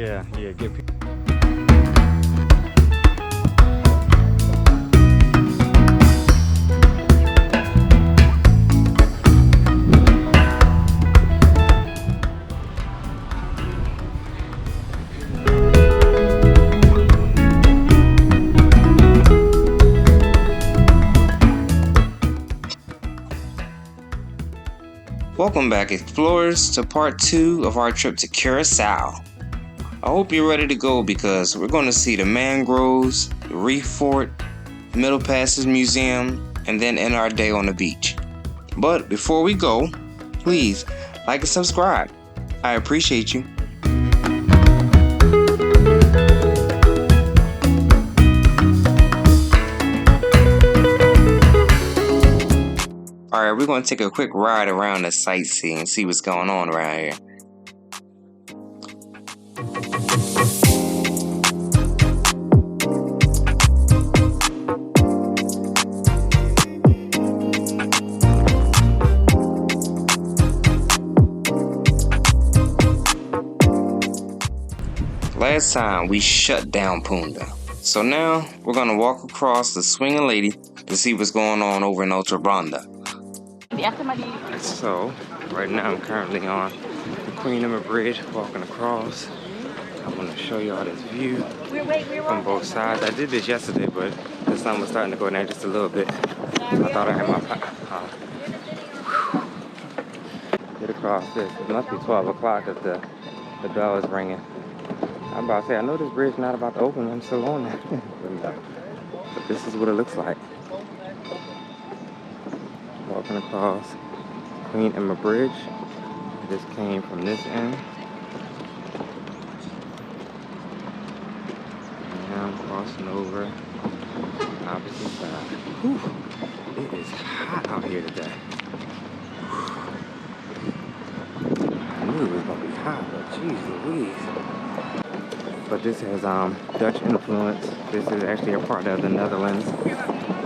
Yeah, get people. Welcome back, explorers, to part 2 of our trip to Curacao. I hope you're ready to go because we're going to see the mangroves, the reef fort, the Middle Passage Museum, and then end our day on the beach. But before we go, please like and subscribe. I appreciate you. Alright, we're going to take a quick ride around the sightseeing and see what's going on around here. Last time we shut down Punda. So now we're going to walk across the Swinging Lady to see what's going on over in Otrobanda. So, right now I'm currently on the Queen Emma Bridge walking across. I want to show y'all this view from both sides. I did this yesterday, but the sun was starting to go down just a little bit. I thought I had my get across this. It must be 12 o'clock if the bell is ringing. I'm about to say, I know this bridge not about to open. I'm still on it. But this is what it looks like. Walking across Queen Emma Bridge. This came from this end. Now I'm crossing over opposite side. Whew. It is hot out here today. I knew it was gonna be hot, but jeez Louise. But this has Dutch influence. This is actually a part of the Netherlands.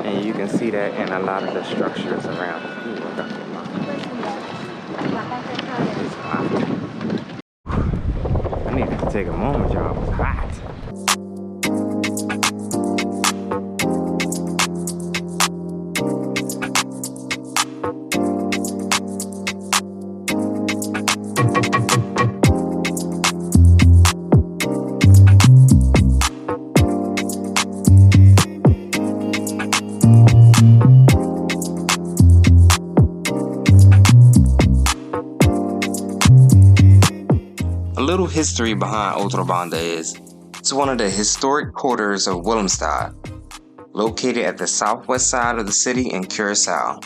And you can see that in a lot of the structures around. Ooh, I got that line. It's hot. I needed to take a moment, y'all. It's hot. A little history behind Otrobanda is, it's one of the historic quarters of Willemstad, located at the southwest side of the city in Curacao.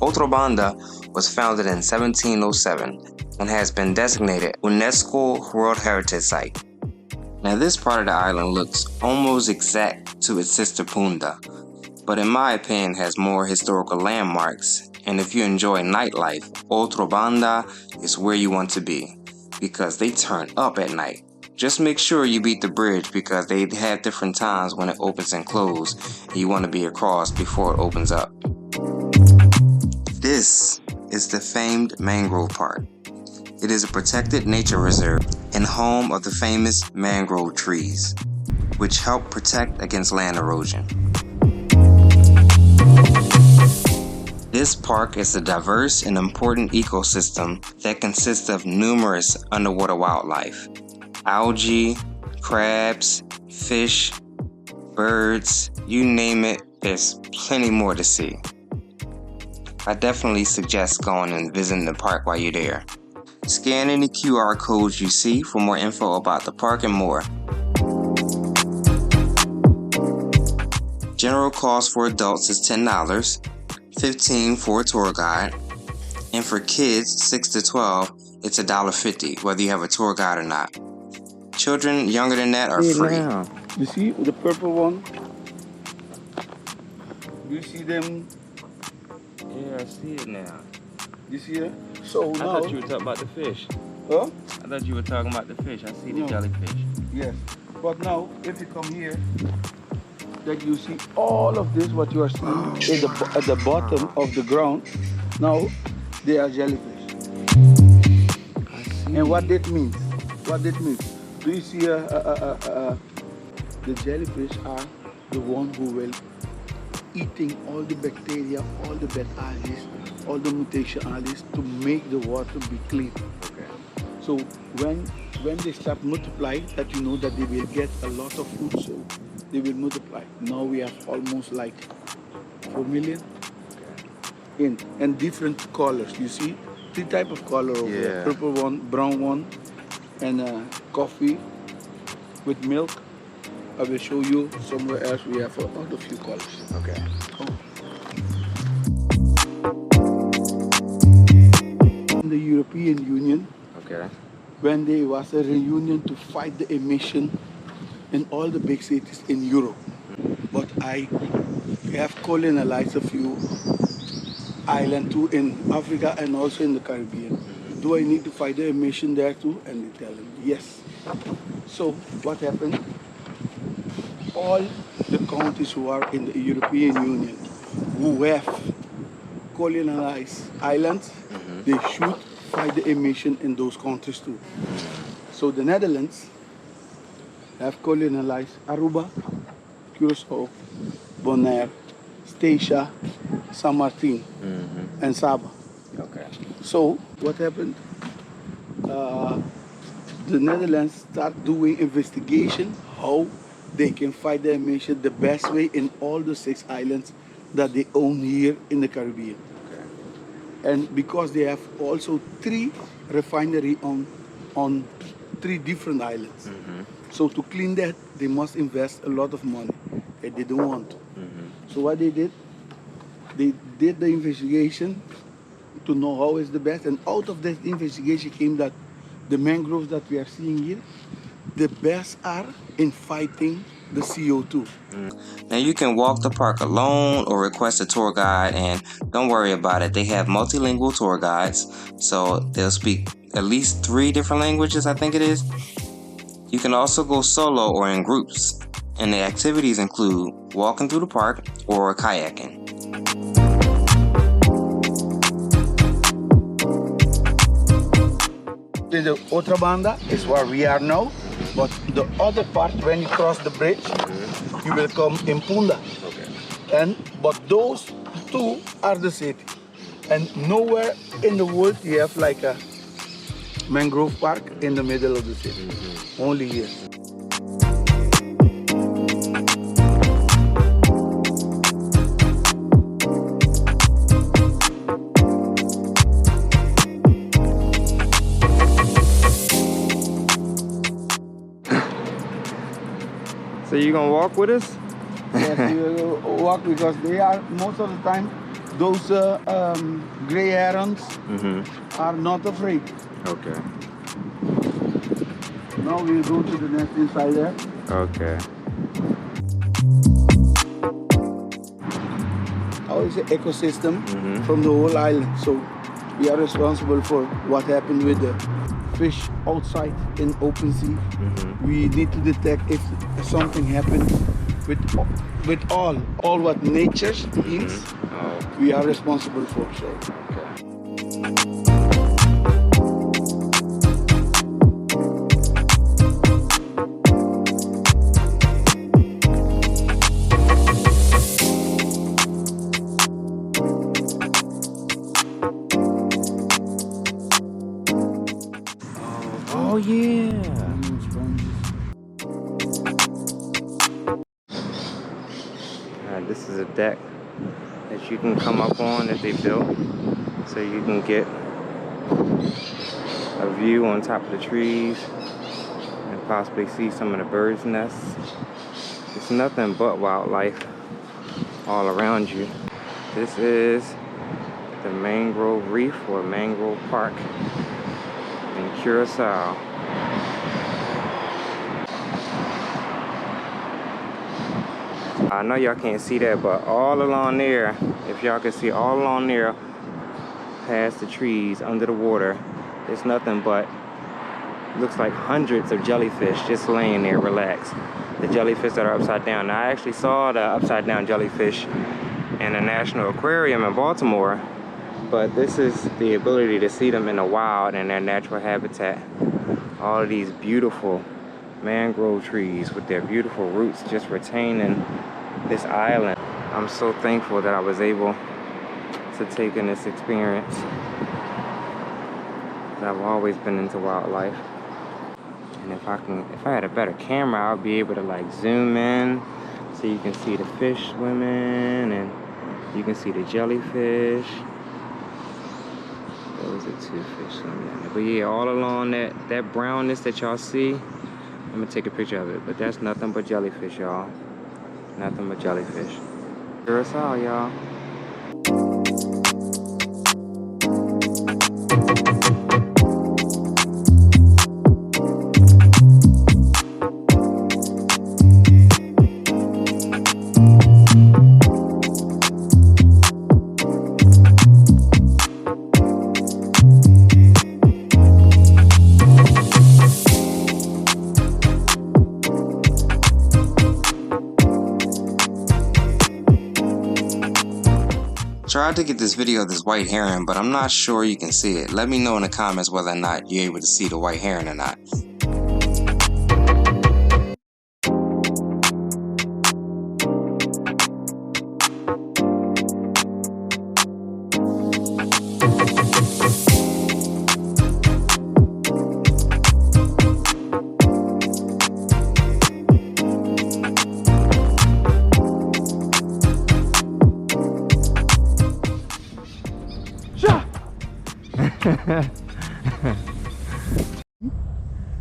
Otrobanda was founded in 1707 and has been designated UNESCO World Heritage Site. Now this part of the island looks almost exact to its sister Punda, but in my opinion has more historical landmarks, and if you enjoy nightlife, Otrobanda is where you want to be, because they turn up at night. Just make sure you beat the bridge because they have different times when it opens and closes, and you want to be across before it opens up. This is the famed Mangrove Park. It is a protected nature reserve and home of the famous mangrove trees, which help protect against land erosion. This park is a diverse and important ecosystem that consists of numerous underwater wildlife. Algae, crabs, fish, birds, you name it, there's plenty more to see. I definitely suggest going and visiting the park while you're there. Scan any QR codes you see for more info about the park and more. General cost for adults is $10, $15 for a tour guide, and for kids 6 to 12, it's $1.50, whether you have a tour guide or not. Children younger than that are free. Now, you see the purple one? Do you see them? Yeah, I see it now. You see it? So I now, thought you were talking about the fish. huh? I thought you were talking about the fish. I see the No. jellyfish. Yes. But now, if you come here, that you see all of this, what you are seeing is at the bottom of the ground. Now, they are jellyfish. And what that means? So you see, the jellyfish are the one who will eating all the bacteria, all the bad algae, all the mutation algae to make the water be clean. Okay. So when they start multiply, that you know that they will get a lot of food, so they will multiply. Now we have almost like 4 million in and different colors. You see, 3 type of color over there. Purple one, brown one, and coffee with milk. I will show you somewhere else we have a few colors. Okay. In the European Union, Okay. when there was a reunion to fight the emission in all the big cities in Europe. But I have colonized a few islands too in Africa and also in the Caribbean. Do I need to fight the emission there too? And they tell them yes. So what happened? All the countries who are in the European Union who have colonized islands, they should fight the emission in those countries too. So the Netherlands have colonized Aruba, Curacao, Bonaire, Statia, San Martin, and Saba. Okay. So what happened? The Netherlands start doing investigation how they can fight the emission the best way in all the 6 islands that they own here in the Caribbean. Okay. And because they have also 3 refineries on 3 different islands. So to clean that, they must invest a lot of money, and they don't want to. So what they did the investigation to know how is the best, and out of that investigation came that the mangroves that we are seeing here, the best are in fighting the CO2. Now you can walk the park alone or request a tour guide, and don't worry about it. They have multilingual tour guides, so they'll speak at least 3 different languages, I think it is. You can also go solo or in groups, and the activities include walking through the park or kayaking. The Otrobanda is where we are now, but the other part, when you cross the bridge, you will come in Punda. Okay. But those 2 are the city, and nowhere in the world you have like a mangrove park in the middle of the city. Only here. So you gonna walk with us? Yes, we will walk because they are most of the time those gray herons are not afraid. Okay. Now we'll go to the nest inside there. Okay. How is the ecosystem from the whole island? So we are responsible for what happened with the fish outside in open sea. We need to detect if something happened with all what nature needs. We are responsible for. So. Oh yeah. This is a deck that you can come up on that they built, so you can get a view on top of the trees and possibly see some of the birds' nests. It's nothing but wildlife all around you. This is the mangrove reef or mangrove park in Curacao. I know y'all can't see that, but all along there, if y'all can see all along there past the trees under the water, it's nothing but looks like hundreds of jellyfish just laying there relaxed. The jellyfish that are upside down. Now, I actually saw the upside down jellyfish in the National Aquarium in Baltimore, but this is the ability to see them in the wild in their natural habitat. All of these beautiful mangrove trees with their beautiful roots just retaining this island. I'm so thankful that I was able to take in this experience. I've always been into wildlife. And if I had a better camera, I'll be able to like zoom in so you can see the fish swimming and you can see the jellyfish. Those are 2 fish swimming down there. But yeah, all along that brownness that y'all see, I'm gonna take a picture of it, but that's nothing but jellyfish, y'all. Nothing but jellyfish. Curacao, y'all. Tried to get this video of this white heron, but I'm not sure you can see it. Let me know in the comments whether or not you're able to see the white heron or not.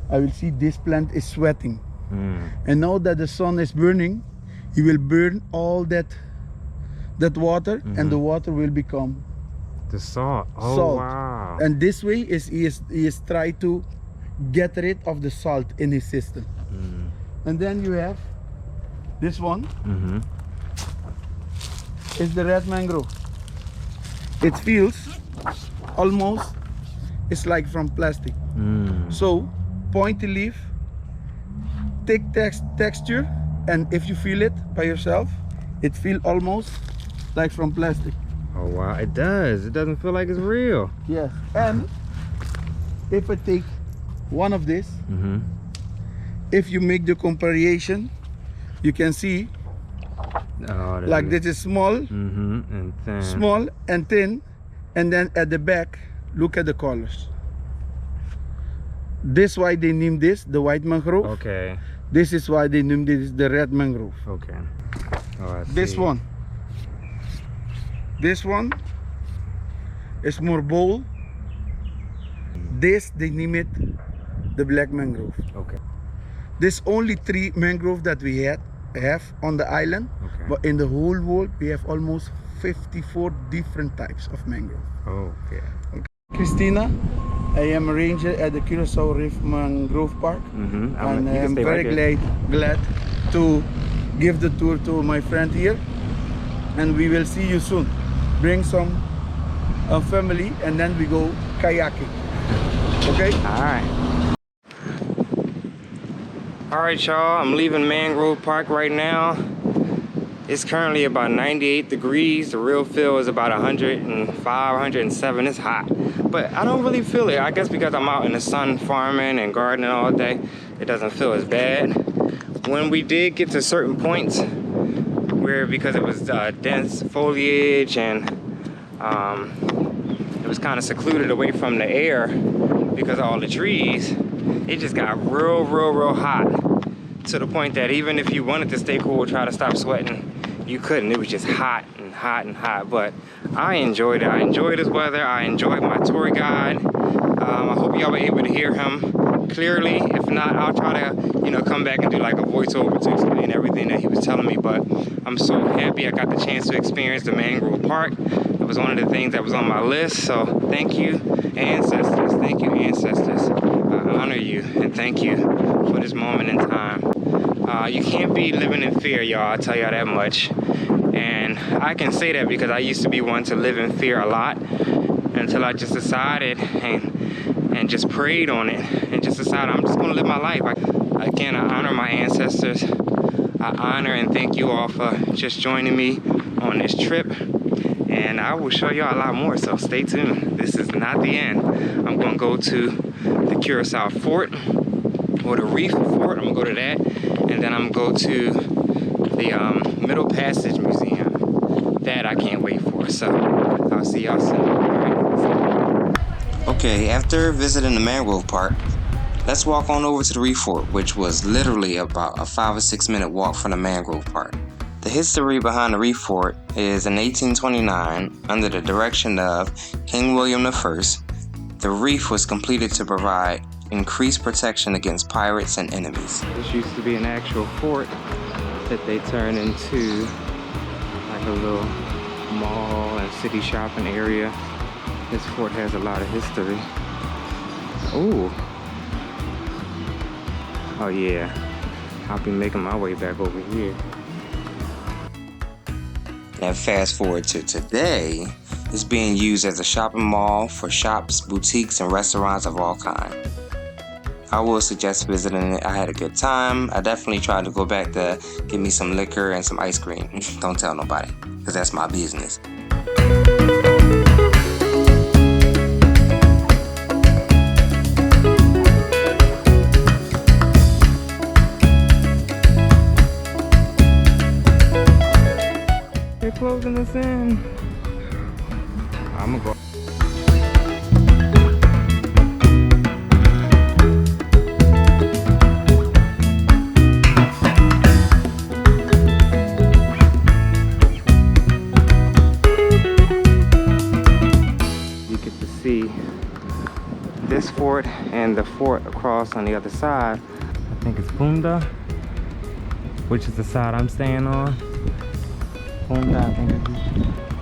I will see this plant is sweating. And now that the sun is burning, he will burn all that water, and the water will become the salt. Oh, salt. Wow. And this way he is trying to get rid of the salt in his system. And then you have this one. It's the red mangrove. It feels almost, it's like from plastic. So pointy leaf, thick texture, and if you feel it by yourself, it feels almost like from plastic. Oh wow, it does. It doesn't feel like it's real. Yes. And if I take one of this, if you make the comparison, you can see like this is small, and thin. small and thin, and then at the back, look at the colors. This why they named this the white mangrove. Okay. This is why they named this the red mangrove. Okay. Oh, I see. This one is more bold. This they name it the black mangrove. Okay. There's only 3 mangrove that we have on the island, but in the whole world we have almost 54 different types of mangrove. Okay. Christina, I am a ranger at the Curacao Reef Mangrove Park, and I'm very glad to give the tour to my friend here, and we will see you soon. Bring some family, and then we go kayaking. Okay? All right, y'all. I'm leaving Mangrove Park right now. It's currently about 98 degrees. The real feel is about 105, 107. It's hot, but I don't really feel it. I guess because I'm out in the sun farming and gardening all day, it doesn't feel as bad. When we did get to certain points where, because it was dense foliage and it was kind of secluded away from the air because of all the trees, it just got real hot, to the point that even if you wanted to stay cool, try to stop sweating, you couldn't. It was just hot and hot. But I enjoyed it. I enjoyed this weather. I enjoyed my tour guide. I hope y'all were able to hear him clearly. If not, I'll try to, you know, come back and do like a voiceover to explain everything that he was telling me. But I'm so happy I got the chance to experience the Mangrove Park. It was one of the things that was on my list. So thank you, ancestors. Thank you, ancestors. I honor you and thank you for this moment in time. You can't be living in fear, y'all. I'll tell y'all that much. And I can say that because I used to be one to live in fear a lot, until I just decided and just prayed on it and just decided I'm just gonna live my life. Again, I honor my ancestors. I honor and thank you all for just joining me on this trip. And I will show y'all a lot more, so stay tuned. This is not the end. I'm gonna go to the Curacao Fort, or the Reef Fort. I'm gonna go to that, and then I'm gonna go to the Middle Passage Museum. That I can't wait for. So I'll see y'all soon. Okay, after visiting the mangrove park, let's walk on over to the Reef Fort, which was literally about a 5 or 6 minute walk from the mangrove park. The history behind the Reef Fort is in 1829, under the direction of King William I, the reef was completed to provide increased protection against pirates and enemies. This used to be an actual fort that they turned into like a little mall and city shopping area. This fort has a lot of history. Ooh. Oh yeah, I'll be making my way back over here. And fast forward to today, it's being used as a shopping mall for shops, boutiques, and restaurants of all kinds. I will suggest visiting it. I had a good time. I definitely tried to go back to get me some liquor and some ice cream. Don't tell nobody, because that's my business. They're closing us in. I'm gonna go. You get to see this fort and the fort across on the other side. I think it's Bunda, which is the side I'm staying on. Bunda, I think it is,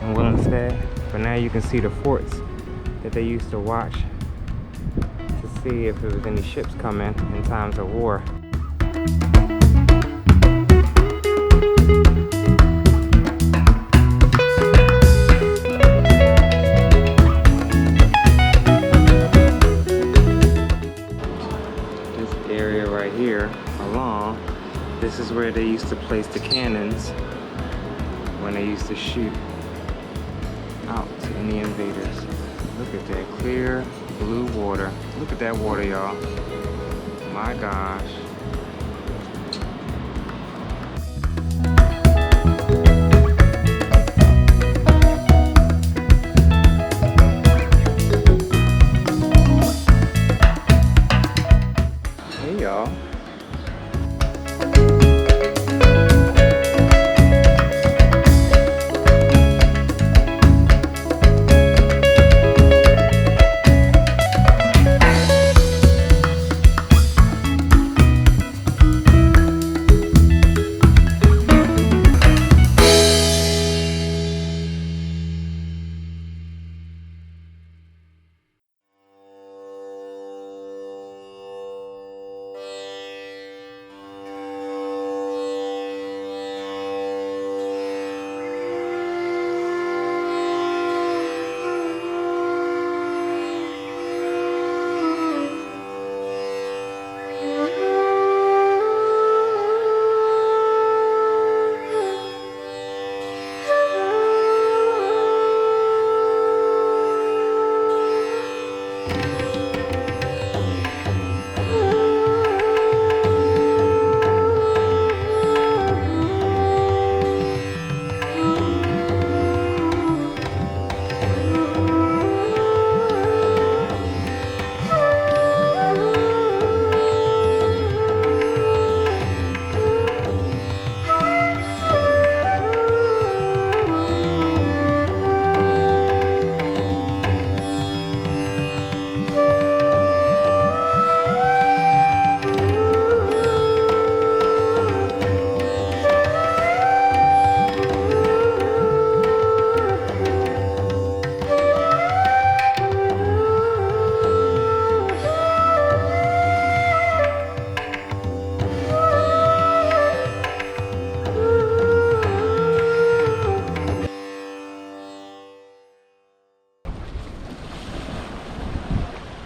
in Willemstad. But now you can see the forts that they used to watch to see if there was any ships coming in times of war. This area right here along, this is where they used to place the cannons when they used to shoot out to any invaders. Look at that clear blue water. Look at that water, y'all. My gosh. Hey, y'all.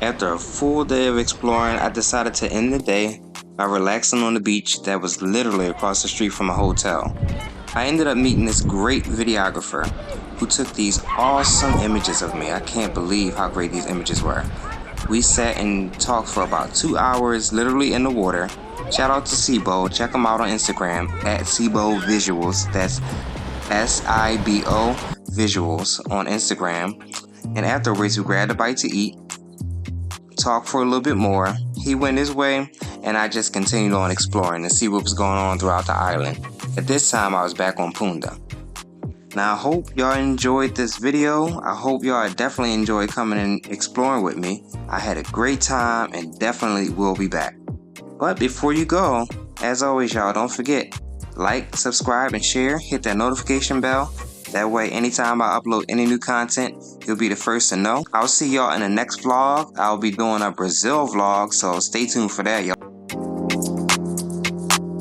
After a full day of exploring, I decided to end the day by relaxing on the beach that was literally across the street from a hotel. I ended up meeting this great videographer who took these awesome images of me. I can't believe how great these images were. We sat and talked for about 2 hours, literally in the water. Shout out to Sibo. Check him out on Instagram at Sibo Visuals. That's SIBO Visuals on Instagram. And afterwards, we grabbed a bite to eat, talked for a little bit more. He went his way, and I just continued on exploring to see what was going on throughout the island. At this time, I was back on Punda. Now, I hope y'all enjoyed this video. I hope y'all definitely enjoyed coming and exploring with me. I had a great time and definitely will be back. But before you go, as always, y'all, don't forget, like, subscribe, and share. Hit that notification bell. That way, anytime I upload any new content, you'll be the first to know. I'll see y'all in the next vlog. I'll be doing a Brazil vlog, so stay tuned for that, y'all.